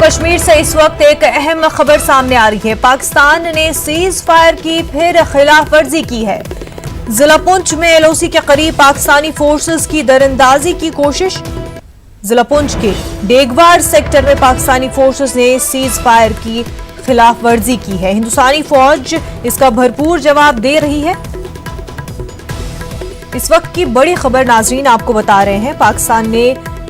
कश्मीर से इस वक्त एक अहम खबर सामने आ रही है। पाकिस्तान ने सीज फायर की फिर खिलाफ वर्जी की है। जिला पुंछ में एलओसी के करीब पाकिस्तानी फोर्सेस की दरअंदाजी की कोशिश। जिला पुंछ के डेगवार सेक्टर में पाकिस्तानी फोर्सेस ने सीज फायर की खिलाफ वर्जी की है। हिंदुस्तानी फौज इसका भरपूर जवाब दे रही है। इस वक्त की बड़ी खबर नाजरीन आपको बता रहे हैं, पाकिस्तान ने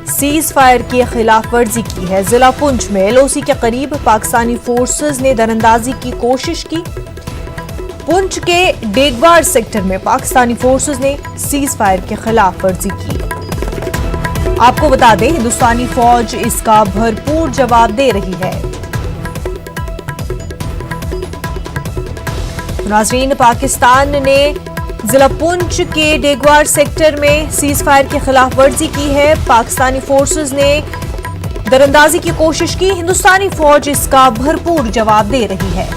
सीज फायर की खिलाफ वर्जी की है। जिला पुंछ में एलओसी के करीब पाकिस्तानी फोर्सेस ने दरअंदाजी की कोशिश की। पुंछ के डेगवार सेक्टर में पाकिस्तानी फोर्सेस ने सीज फायर के खिलाफ वर्जी की। आपको बता दें, हिंदुस्तानी फौज इसका भरपूर जवाब दे रही है। नाजरीन, पाकिस्तान ने जिला पुंछ के डेगवार सेक्टर में सीज फायर की खिलाफ वर्जी की है। पाकिस्तानी फोर्सेस ने दरअंदाजी की कोशिश की। हिंदुस्तानी फौज इसका भरपूर जवाब दे रही है।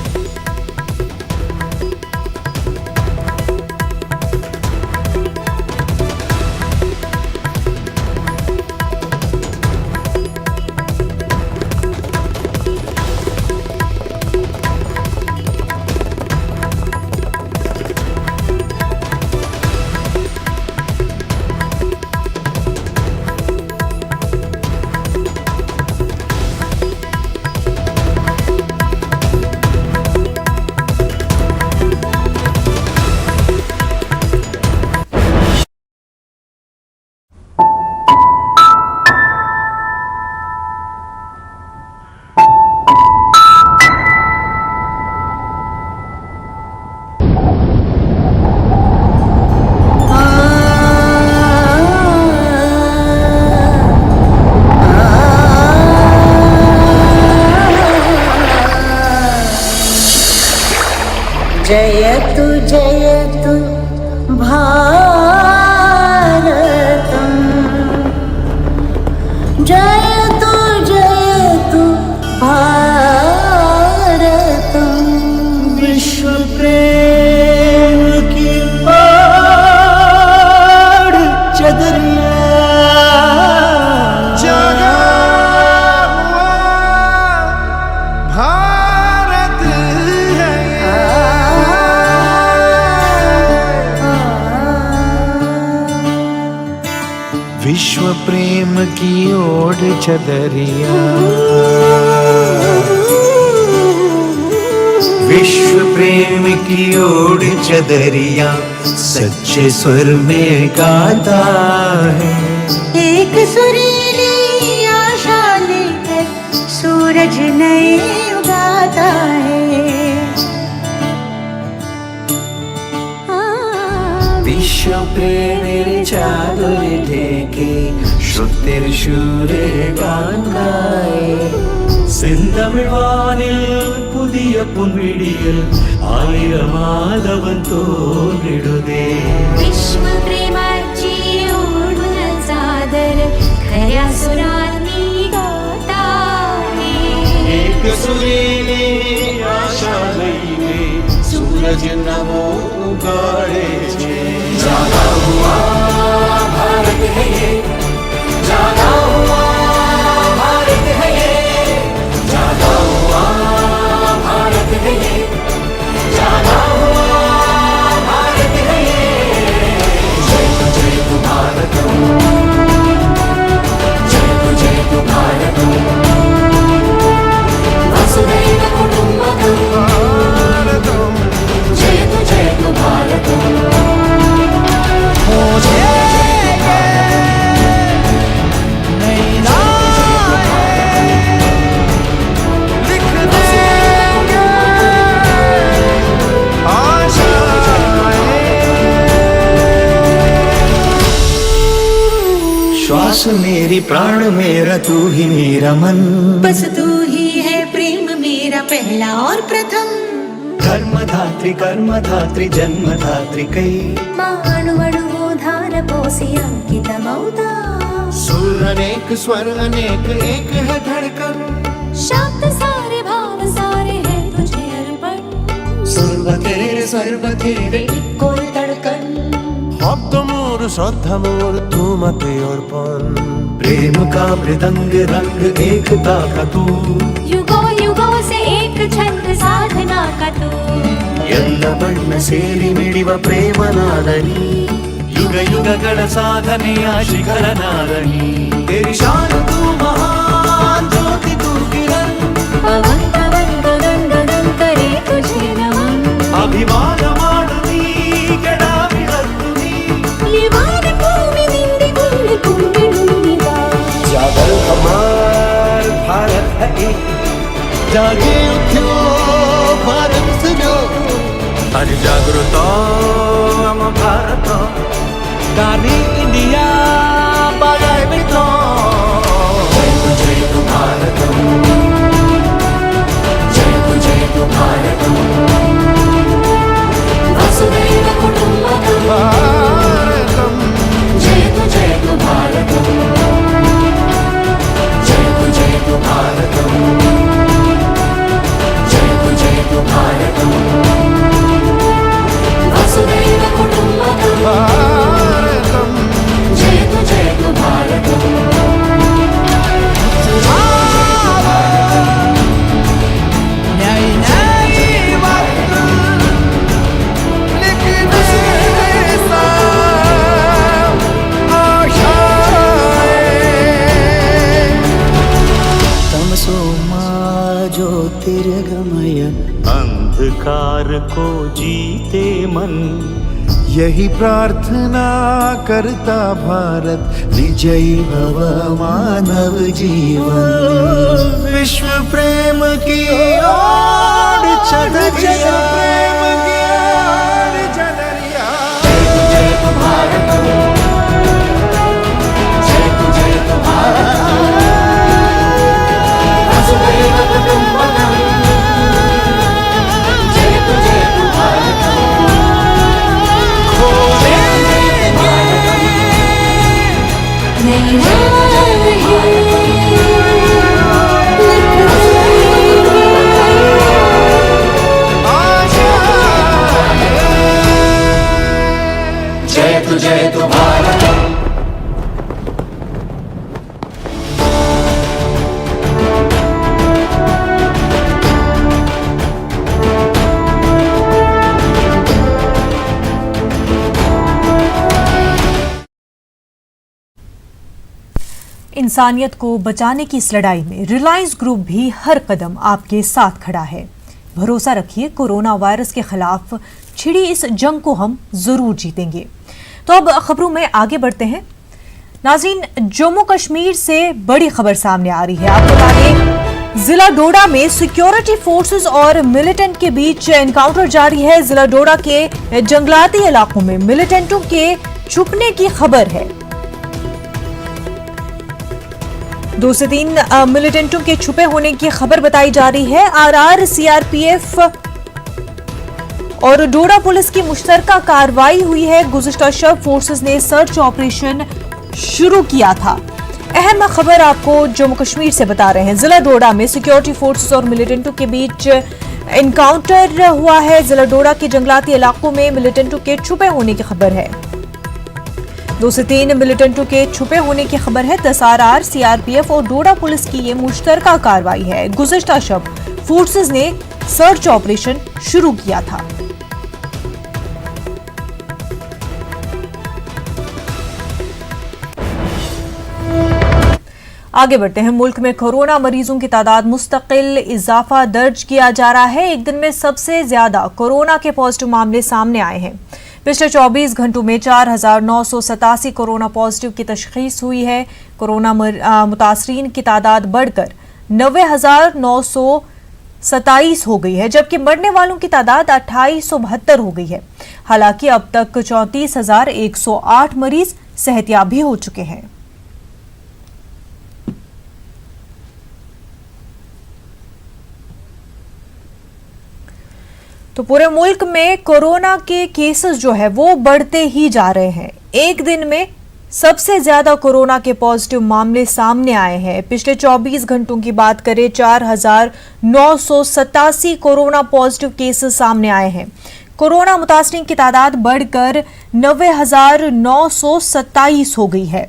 जयतु जयतु भारतम, जयतु जयतु भारतम। विश्व प्रेम की बाढ़ चदरिया जगा हुआ भारत है। विश्व प्रेम की ओढ़ चदरिया, विश्व प्रेम की ओढ़ चदरिया सच्चे स्वर में गाता है। एक सुरीली आशा लेकर सूरज नए उगाता है। विश्व प्रेमेर चादर ढेके श्रुतिर शूरे गान गाए। സിന്ധമിഴ്വാനിൽ പുതിയ പുൻവിടിയിൽ ആയിരമാധവൻ തോന്നിടുതേ. विश्व प्रेमाची ओढून चादर खऱ्या सुरांनी गाता है। एक सुरीली आशा लईने सूरज नवो उगाड़े छे। जागा हुआ भारत है ये, जागा हुआ भारत है ये, जागा हुआ भारत है ये, जागा हुआ भारत है ये। जय तु भारतम, जय तु भारतम, वसुधैव कुटुम्बकम भारतम, जय तु भारतम। श्वास मेरी प्राण मेरा तू ही मेरा मन, बस तू ही है प्रेम मेरा पहला और प्रथम। कर्मधात्री जन्मधात्री कೈ माणुवणुवो धार पोसी अंकितमौता। सुर अनेक स्वर अनेक एक है धड़कन, शब्द सारे भाव सारे हैं तुझे अर्पण। सर्व तेरे कोई तड़कन शब्द मोर मोर श्रद्धा मोर तुम्हाते अर्पण। प्रेम का मृदंग रंग एकता का तू, युगों युगों से एक छंद साधना का तू। ಎಲ್ಲ ಬಣ್ಣ ಸೇರಿ ಮಿಡಿವ ಪ್ರೇಮ ನಾದನಿ, ಯುಗ ಯುಗಗಳ ಸಾಧನೆಯ ಶಿಖರ ನಾದನಿ। तेरी शान तू महान, ज्योति तू किरण, पवन पवन गगन गगन करे तुझे नमन। ಅಭಿಮಾನ ಮಾಡುತ್ತೀ ಕೆಡ ಬಿಡತ್ತುನಿ, ये वान भूमि निंदी भूमि भूमि भूमिदा। जागर हमार भारत है एक, जागे उठ्यो भारत सुनो, आज जागृत ଆମ ଭାରତ ଗାନି ଇଣ୍ଡିଆ ବାଜାଏ ମିତ୍ର। जय तु भारतम, जय तु भारतम, वसुधैव कुटुम्बकम् भारतम, जय तु भारतम्। जय तु भारतम, जय तु भारतम, वसुधैव कुटुम्बकम् भारतम। जय तु भारतम्। तमसो मा ज्योतिर्गमय, अंधकार को जीते मन, यही प्रार्थना करता भारत, विजयी भव मानव जीवन। विश्व प्रेम की ओर चढ़िया, जय तु भारत, जय तु भारत, वसुधैव कुटुम्बकम् जय तु भारतम्। नई जय तु भारत। इंसानियत को बचाने की इस लड़ाई में रिलायंस ग्रुप भी हर कदम आपके साथ खड़ा है। भरोसा रखिए, कोरोना वायरस के खिलाफ छिड़ी इस जंग को हम जरूर जीतेंगे। तो अब खबरों में आगे बढ़ते हैं। नाज़रीन, जम्मू कश्मीर से बड़ी खबर सामने आ रही है। आपको बता दें, जिला डोडा में सिक्योरिटी फोर्सेस और मिलिटेंट के बीच एनकाउंटर जारी है। जिला डोडा के जंगलाती इलाकों में मिलिटेंटों के छुपने की खबर है। 2 से 3 मिलिटेंटों के छुपे होने की खबर बताई जा रही है। आरआर, सीआरपीएफ और डोडा पुलिस की मुश्तरका कार्रवाई हुई है। गुज़िश्ता शब फोर्सेस ने सर्च ऑपरेशन शुरू किया था। अहम खबर आपको जम्मू कश्मीर से बता रहे हैं। जिला डोडा में सिक्योरिटी फोर्सेस और मिलिटेंटों के बीच एनकाउंटर हुआ है। जिला डोडा के जंगलाती इलाकों में मिलिटेंटों के छुपे होने की खबर है। 2 से 3 मिलिटेंटों के छुपे होने की खबर है। 10 आरआर, सीआरपीएफ और डोडा पुलिस की ये मुश्तरका कार्रवाई है। गुज़िश्ता शब फोर्सेस ने सर्च ऑपरेशन शुरू किया था। आगे बढ़ते हैं। मुल्क में कोरोना मरीजों की तादाद मुस्तकिल इजाफा दर्ज किया जा रहा है। एक दिन में सबसे ज्यादा कोरोना के पॉजिटिव मामले सामने आए हैं। पिछले 24 घंटों में 4,987 कोरोना पॉजिटिव की तशखीस हुई है। कोरोना मुतासरीन की तादाद बढ़कर 90,927 हो गई है, जबकि मरने वालों की तादाद 2872 हो गई है। हालांकि अब तक 34,108 मरीज सेहतयाब भी हो चुके हैं। तो पूरे मुल्क में कोरोना के केसेस जो है वो बढ़ते ही जा रहे हैं। एक दिन में सबसे ज्यादा कोरोना के पॉजिटिव मामले सामने आए हैं। पिछले 24 घंटों की बात करें, 4,987 कोरोना पॉजिटिव केसेस सामने आए हैं। कोरोना मुतासरीन की तादाद बढ़कर 90,927 हो गई है,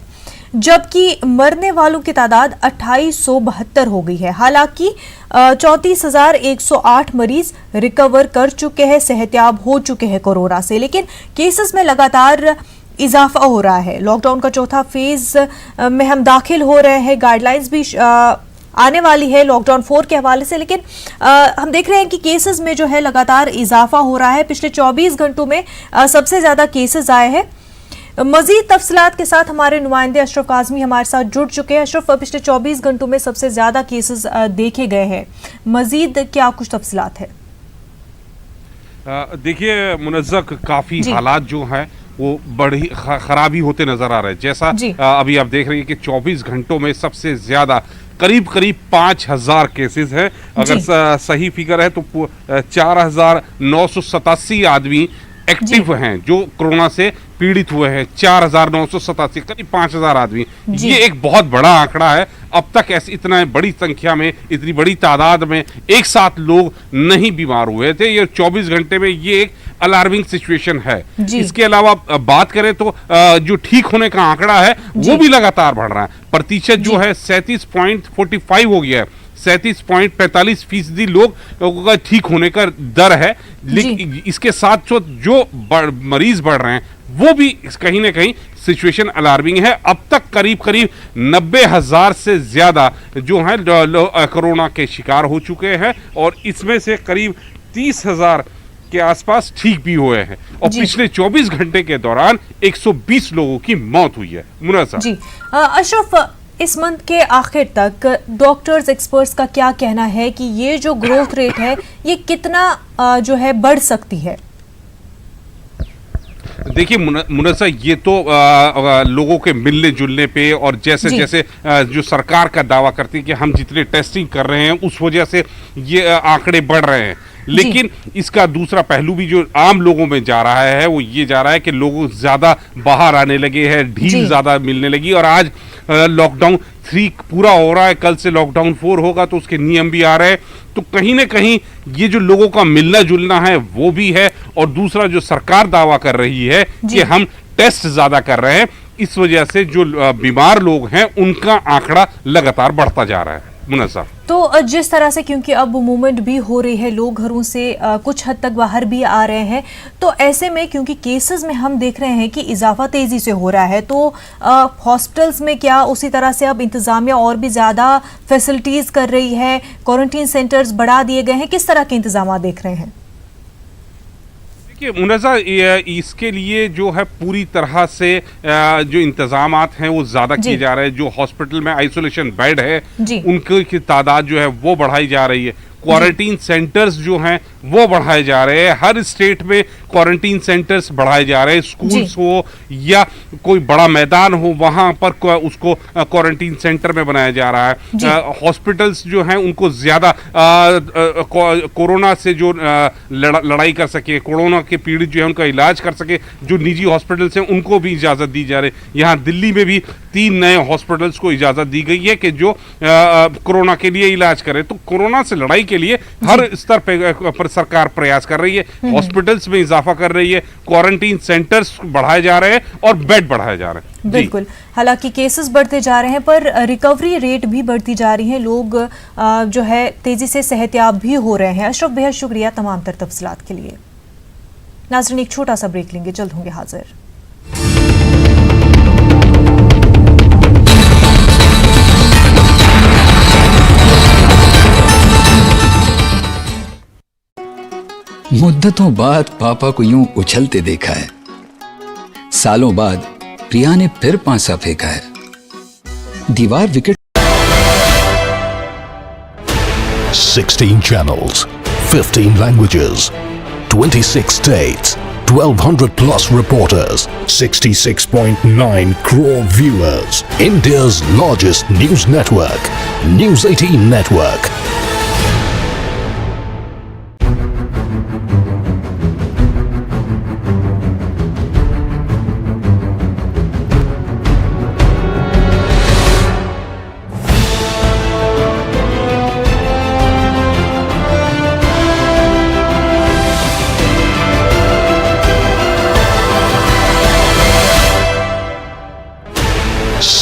जबकि मरने वालों की तादाद 2872 हो गई है। हालांकि 34,108 मरीज रिकवर कर चुके हैं, सेहतयाब हो चुके हैं कोरोना से, लेकिन केसेस में लगातार इजाफा हो रहा है। लॉकडाउन का चौथा फेज में हम दाखिल हो रहे हैं, गाइडलाइंस भी आने वाली है लॉकडाउन 4 के हवाले से, लेकिन हम देख रहे हैं कि केसेस में जो है लगातार इजाफा हो रहा है। पिछले 24 घंटों में सबसे ज्यादा केसेस आए हैं। मजीद तफसीलात के साथ हमारे नुमाइंदे अशरफ काज़मी हमारे साथ जुड़ चुके हैं। अशरफ, पिछले 24 घंटों में सबसे ज्यादा केसेस देखे गए हैं, मजीद क्या कुछ तफसीलात है? देखिए मुनज़्ज़क, काफ़ी हालात जो हैं वो बड़ी खराबी होते नजर आ रहे हैं। जैसा अभी आप देख रहे हैं कि 24 घंटों में सबसे ज्यादा करीब 5,000 केसेस हैं। अगर सही फिगर है तो 4,987 आदमी एक्टिव हैं जो कोरोना से पीड़ित हुए हैं। 4,987, करीब 5,000 आदमी, ये एक बहुत बड़ा आंकड़ा है। अब तक ऐसी इतना बड़ी संख्या में, इतनी बड़ी तादाद में एक साथ लोग नहीं बीमार हुए थे। ये 24 घंटे में ये एक अलार्मिंग सिचुएशन है। इसके अलावा बात करें तो जो ठीक होने का आंकड़ा है वो भी लगातार बढ़ रहा है। प्रतिशत जो है 37.45 हो गया है। 37.45% लोग का ठीक होने का दर है। लेकिन इसके साथ जो मरीज बढ़ रहे हैं वो भी कहीं ना कहीं सिचुएशन अलार्मिंग है। अब तक करीब 90,000 से ज्यादा जो है कोरोना के शिकार हो चुके हैं और इसमें से करीब 30,000 के आसपास ठीक भी हुए हैं। और पिछले 24 घंटे के दौरान 120 लोगों की मौत हुई है। मुनज़्ज़ा जी, अशरफ, इस मंथ के आखिर तक डॉक्टर्स, एक्सपर्ट्स का क्या कहना है कि ये जो ग्रोथ रेट है ये कितना जो है बढ़ सकती है? देखिए मुनज़्ज़ा, ये तो लोगों के मिलने जुलने पे और जैसे जैसे जो सरकार का दावा करती है कि हम जितने टेस्टिंग कर रहे हैं उस वजह से ये आंकड़े बढ़ रहे हैं। लेकिन इसका दूसरा पहलू भी जो आम लोगों में जा रहा है वो ये जा रहा है कि लोग ज्यादा बाहर आने लगे हैं, ढील ज्यादा मिलने लगी। और आज लॉकडाउन 3 पूरा हो रहा है, कल से लॉकडाउन 4 होगा तो उसके नियम भी आ रहे हैं। तो कहीं ना कहीं ये जो लोगों का मिलना जुलना है वो भी है। और दूसरा जो सरकार दावा कर रही है कि हम टेस्ट ज्यादा कर रहे हैं, इस वजह से जो बीमार लोग हैं उनका आंकड़ा लगातार बढ़ता जा रहा है। मुनज़्ज़ा, तो जिस तरह से, क्योंकि अब मूवमेंट भी हो रही है, लोग घरों से कुछ हद तक बाहर भी आ रहे हैं, तो ऐसे में क्योंकि केसेस में हम देख रहे हैं कि इजाफा तेजी से हो रहा है, तो हॉस्पिटल्स में क्या उसी तरह से अब इंतजामिया और भी ज़्यादा फैसिलिटीज़ कर रही है, क्वारंटीन सेंटर्स बढ़ा दिए गए हैं, किस तरह के इंतजाम देख रहे हैं? मुनज़्ज़ा, इसके लिए जो है पूरी तरह से जो इंतजामात हैं वो ज्यादा किए जा रहे हैं। जो हॉस्पिटल में आइसोलेशन बेड है उनकी तादाद जो है वो बढ़ाई जा रही है। क्वारंटीन सेंटर्स जो हैं वो बढ़ाए जा रहे हैं। हर स्टेट में क्वारंटीन सेंटर्स बढ़ाए जा रहे हैं। स्कूल्स हो या कोई बड़ा मैदान हो वहां पर उसको क्वारंटीन सेंटर में बनाया जा रहा है। हॉस्पिटल्स जो हैं उनको ज्यादा कोरोना से जो लड़ाई कर सके, कोरोना के पीड़ित जो है उनका इलाज कर सके, जो निजी हॉस्पिटल्स हैं उनको भी इजाजत दी जा रही है। यहाँ दिल्ली में भी 3 नए हॉस्पिटल्स को इजाजत दी गई है कि जो कोरोना के लिए इलाज करें। तो कोरोना से लड़ाई के लिए हर स्तर पर सरकार प्रयास कर रही है। हॉस्पिटल्स में इजाफा कर रही है, क्वारंटीन सेंटर्स बढ़ाए जा रहे हैं और बेड बढ़ाए जा रहे हैं। बिल्कुल, हालांकि केसेस बढ़ते जा रहे हैं पर रिकवरी रेट भी बढ़ती जा रही है, लोग जो है तेजी से सेहतयाब भी हो रहे हैं। अशरफ, बेहद शुक्रिया तमाम तर तफसीलात के लिए। नाज़रीन, एक छोटा सा ब्रेक लेंगे, जल्द होंगे हाजिर। मुद्दतों बाद पापा को यूं उछलते देखा है। सालों बाद प्रिया ने फिर पांसा फेंका है। दीवार wicket 16 channels, 15 languages, 26 states, 1200 plus reporters, 66.9 crore viewers. India's largest news network, News 18 Network.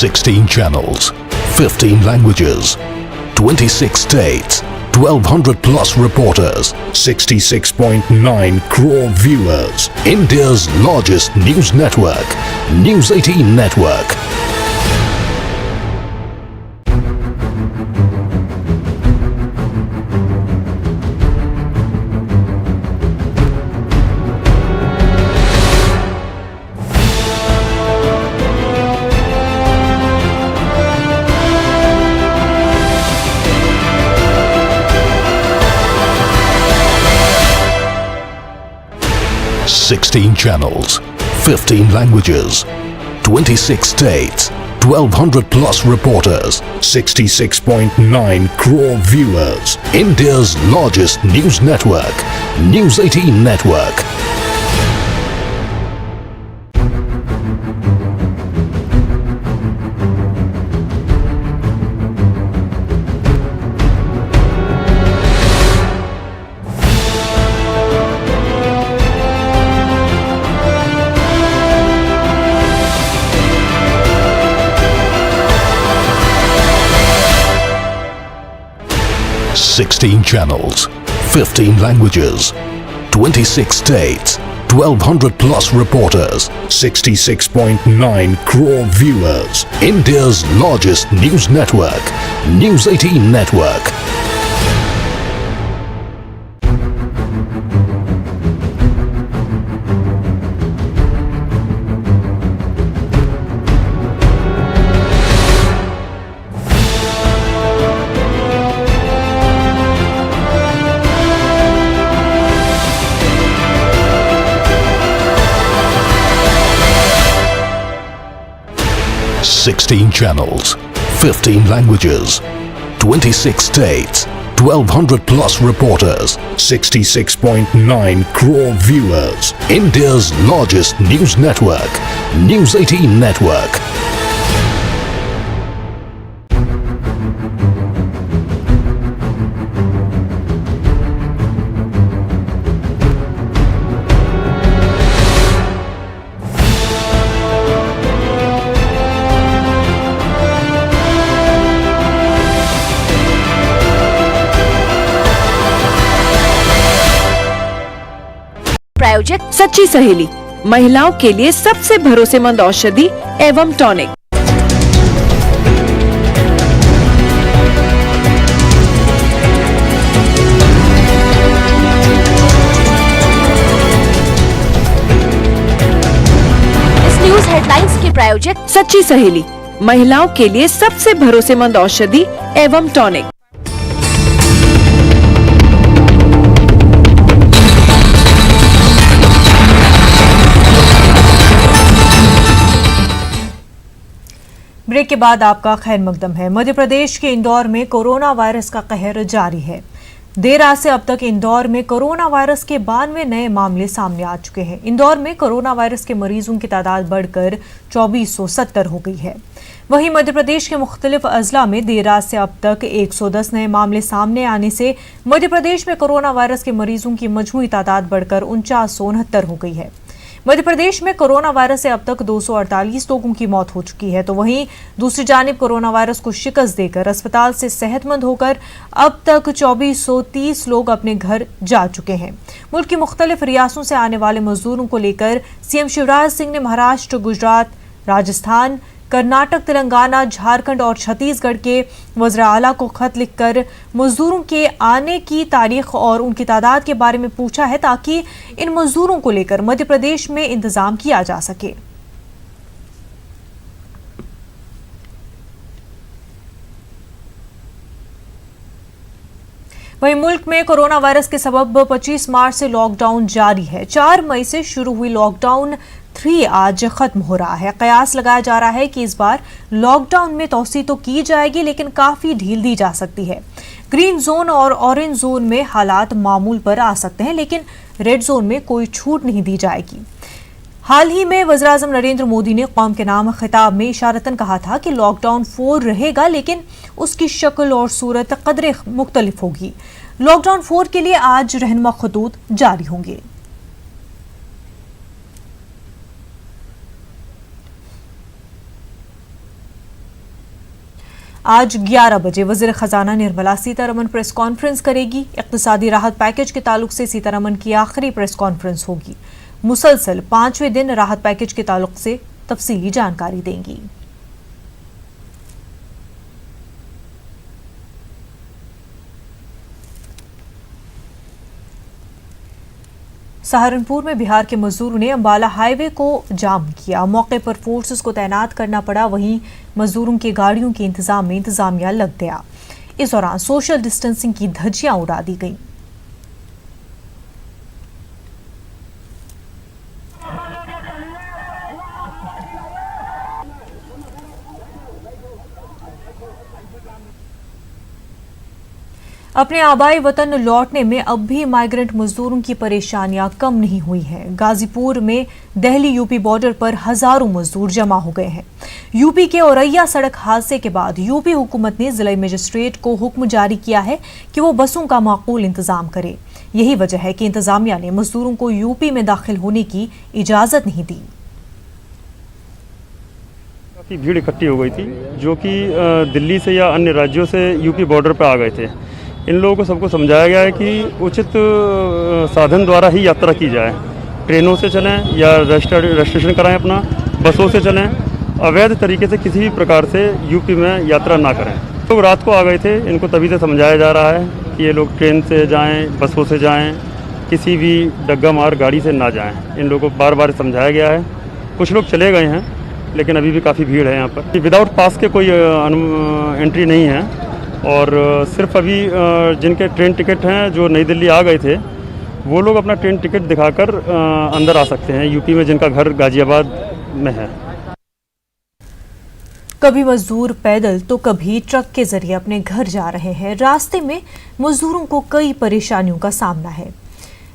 16 channels, 15 languages, 26 states, 1200 plus reporters, 66.9 crore viewers. India's largest news network, News 18 Network. Sixteen channels, 15 languages, 26 states, 1200 plus reporters, 66.9 crore viewers. India's largest news network, News 18 Network. Sixteen channels, 15 languages, 26 states, 1200 plus reporters, 66.9 crore viewers. India's largest news network, News 18 Network. Sixteen channels, 15 languages, 26 states, 1200 plus reporters, 66.9 crore viewers. India's largest news network, News 18 Network. प्रायोजक सच्ची सहेली, महिलाओं के लिए सबसे भरोसेमंद औषधि एवं टॉनिक। इस न्यूज हेडलाइंस के प्रायोजक सच्ची सहेली, महिलाओं के लिए सबसे भरोसेमंद औषधि एवं टॉनिक। ब्रेक के बाद आपका खैर मकदम है। मध्य प्रदेश के इंदौर में कोरोना वायरस का कहर जारी है। देर रात से अब तक इंदौर में कोरोना वायरस के 92 नए मामले सामने आ चुके हैं। इंदौर में कोरोना वायरस के मरीजों की तादाद बढ़कर 2470 हो गई है। वहीं मध्य प्रदेश के मुख्तलिफ अजला में देर रात से अब तक 110 नए मामले सामने आने से मध्य प्रदेश में कोरोना वायरस के मरीजों की मजमूई तादाद बढ़कर 4969 हो गई है। मध्य प्रदेश में कोरोना वायरस से अब तक 248 लोगों की मौत हो चुकी है, तो वहीं दूसरी जानिब कोरोना वायरस को शिकस्त देकर अस्पताल से सेहतमंद होकर अब तक 2430 लोग अपने घर जा चुके हैं। मुल्क की मुख्तलिफ रियासतों से आने वाले मजदूरों को लेकर सीएम शिवराज सिंह ने महाराष्ट्र, गुजरात, राजस्थान, कर्नाटक, तेलंगाना, झारखंड और छत्तीसगढ़ के वज़ीर आला को खत लिखकर मजदूरों के आने की तारीख और उनकी तादाद के बारे में पूछा है, ताकि इन मजदूरों को लेकर मध्य प्रदेश में इंतजाम किया जा सके। वहीं मुल्क में कोरोना वायरस के सबब 25 मार्च से लॉकडाउन जारी है। 4 मई से शुरू हुई लॉकडाउन 3 आज खत्म हो रहा है। कयास लगाया जा रहा है कि इस बार लॉकडाउन में तौसी तो की जाएगी, लेकिन काफी ढील दी जा सकती है। ग्रीन जोन और ऑरेंज जोन में हालात मामूल पर आ सकते हैं, लेकिन रेड जोन में कोई छूट नहीं दी जाएगी। हाल ही में वज़ीर-ए-आज़म नरेंद्र मोदी ने कौम के नाम खिताब में इशारतन कहा था कि लॉकडाउन 4 रहेगा, लेकिन उसकी शक्ल और सूरत कदरे मुख्तलिफ होगी। लॉकडाउन 4 के लिए आज रहनुमा खतूत जारी होंगे। आज 11 बजे वज़ीर खजाना निर्मला सीतारमण प्रेस कॉन्फ्रेंस करेगी। इक़्तिसादी राहत पैकेज के ताल्लुक से सीतारमण की आखिरी प्रेस कॉन्फ्रेंस होगी। मुसलसल 5वें दिन राहत पैकेज के ताल्लुक से तफसीली जानकारी देंगी। सहारनपुर में बिहार के मजदूरों ने अंबाला हाईवे को जाम किया। मौके पर फोर्सेस को तैनात करना पड़ा। वहीं मजदूरों की गाड़ियों के इंतजाम में इंतजामिया लग गया। इस दौरान सोशल डिस्टेंसिंग की धज्जियां उड़ा दी गईं। अपने आबाई वतन लौटने में अब भी माइग्रेंट मजदूरों की परेशानियां कम नहीं हुई हैं। गाजीपुर में दिल्ली यूपी बॉर्डर पर हजारों मजदूर जमा हो गए हैं। यूपी के औरैया सड़क हादसे के बाद यूपी हुकूमत ने जिला मजिस्ट्रेट को हुक्म जारी किया है कि वो बसों का माकूल इंतजाम करे। यही वजह है कि इंतजामिया ने मजदूरों को यूपी में दाखिल होने की इजाजत नहीं दी। काफ़ी भीड़ इकट्ठी हो गई थी जो कि दिल्ली से या अन्य राज्यों से यूपी बॉर्डर पर आ गए थे। इन लोगों को सबको समझाया गया है कि उचित साधन द्वारा ही यात्रा की जाए। ट्रेनों से चलें या रजिस्ट्रेशन कराएं, अपना बसों से चलें। अवैध तरीके से किसी भी प्रकार से यूपी में यात्रा ना करें। लोग रात को आ गए थे, इनको तभी से समझाया जा रहा है कि ये लोग ट्रेन से जाएं, बसों से जाएं, किसी भी डग्गा मार गाड़ी से ना जाएं। इन लोगों को बार बार समझाया गया है। कुछ लोग चले गए हैं लेकिन अभी भी काफ़ी भीड़ है यहाँ पर। विदाउट पास के कोई एंट्री नहीं है और सिर्फ अभी जिनके ट्रेन टिकट हैं जो नई दिल्ली आ गए थे वो लोग अपना ट्रेन टिकट दिखाकर अंदर आ सकते हैं यूपी में, जिनका घर गाजियाबाद में है। कभी मजदूर पैदल तो कभी ट्रक के जरिए अपने घर जा रहे हैं। रास्ते में मजदूरों को कई परेशानियों का सामना है।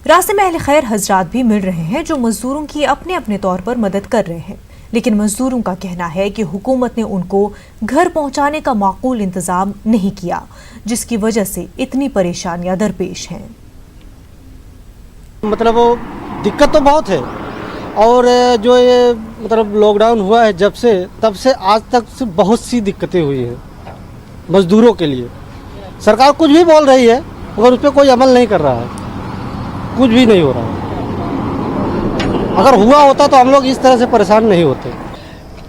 रास्ते में अहले खैर हजरात भी मिल रहे हैं जो मजदूरों की अपने अपने तौर पर मदद कर रहे हैं, लेकिन मजदूरों का कहना है कि हुकूमत ने उनको घर पहुंचाने का माकूल इंतजाम नहीं किया, जिसकी वजह से इतनी परेशानियां दरपेश हैं। मतलब दिक्कत तो बहुत है और जो ये मतलब लॉकडाउन हुआ है जब से तब से आज तक से बहुत सी दिक्कतें हुई हैं मजदूरों के लिए। सरकार कुछ भी बोल रही है मगर उस पर कोई अमल नहीं कर रहा है, कुछ भी नहीं हो रहा है। अगर हुआ होता तो हम लोग इस तरह से परेशान नहीं होते।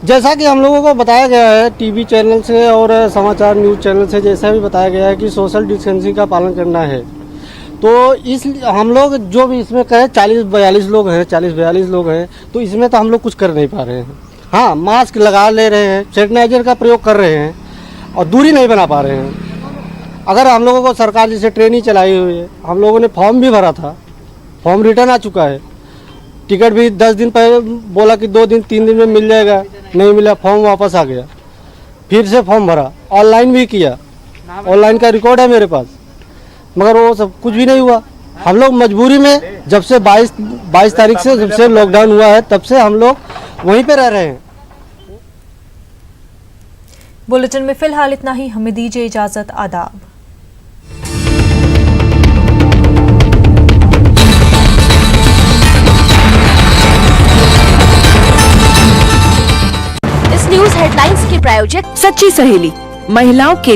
जैसा कि हम लोगों को बताया गया है टीवी चैनल से और समाचार न्यूज़ चैनल से, जैसा भी बताया गया है कि सोशल डिस्टेंसिंग का पालन करना है, तो इसलिए हम लोग जो भी इसमें कहें 40-42 लोग हैं, 40-42 लोग हैं, तो इसमें तो हम लोग कुछ कर नहीं पा रहे हैं। हाँ, मास्क लगा ले रहे हैं, सैनिटाइजर का प्रयोग कर रहे हैं और दूरी नहीं बना पा रहे हैं। अगर हम लोगों को सरकार जैसे ट्रेनिंग चलाई हुई है, हम लोगों ने फॉर्म भी भरा था, फॉर्म रिटर्न आ चुका है। टिकट भी 10 दिन पहले बोला कि 2 दिन 3 दिन में मिल जाएगा, नहीं मिला, फॉर्म वापस आ गया। फिर से फॉर्म भरा, ऑनलाइन भी किया, ऑनलाइन का रिकॉर्ड है मेरे पास, मगर वो सब कुछ भी नहीं हुआ। हम लोग मजबूरी में जब से 22 तारीख से जब से लॉकडाउन हुआ है तब से हम लोग वहीं पे रह रहे हैं। बुलेटिन में फिलहाल इतना ही। हमें दीजिए इजाजत। आदाब। न्यूज हेडलाइंस के प्रायोजक सच्ची सहेली, महिलाओं के लिए